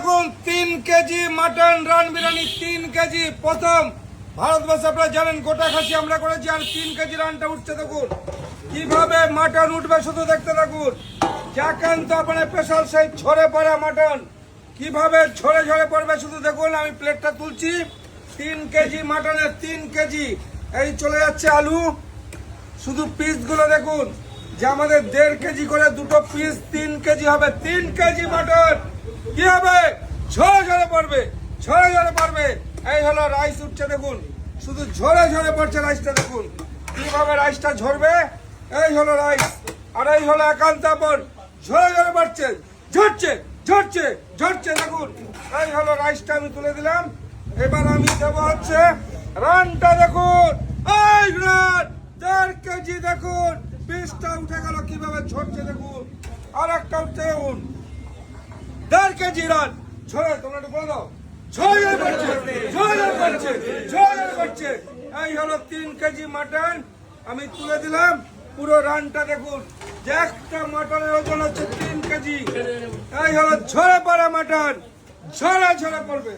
দেখুন 3 KG mutton run biryani 3 KG প্রথম ভারতবর্ষে আপনারা জানেন গোটা খাসি আমরা করেছি আর 3 কেজি রানটা উঠছে দেখুন কিভাবে মাটন উঠবে শুধু দেখতে থাকুন জ্যাকান্ত আপনার স্পেশাল সেই ঝরে পড়া মাটন কিভাবে ঝরে ঝরে পড়বে শুধু দেখুন আমি প্লেটটা তুলছি 3 কেজি মাটনের 3 কেজি এই চলে যাচ্ছে আলু শুধু পিসগুলো দেখুন যে আমাদের 1.5 কেজি করে দুটো পিস 3 কেজি হবে 3 কেজি মাটন কি হবে ঝরে ঝরে পড়বে ঝরে ঝরে পড়বে এই হলো রাইস উঠছে দেখুন শুধু ঝরে ঝরে পড়ছে রাইসটা দেখুন কিভাবে রাইসটা ঝরবে এই হলো রাইস আর এই হলো একান্ত আপন ঝরে ঝরে পড়ছে ঝরছে ঝরছে ঝরছে দেখুন এই হলো রাইসটা আমি তুলে দিলাম এবার আমি দেবো হচ্ছে রানটা দেখুন এই রান 1.5 কেজি দেখুন পিসটা উঠে গেল কিভাবে ঝরছে দেখুন আর একটা উঠছে দেখুন 1.5 কেজি রান ঝরে তোমরা একটু বলে দাও ঝরে ঝরে পড়ছে ঝরে ঝরে পড়ছে ঝরে ঝরে পড়ছে এই হলো 3 কেজি মাটন আমি তুলে দিলাম পুরো রানটা দেখুন যে একটা মাটনের ওজন হচ্ছে 3 কেজি এই হলো ঝরে পড়া মাটন ঝরে ঝরে পড়বে।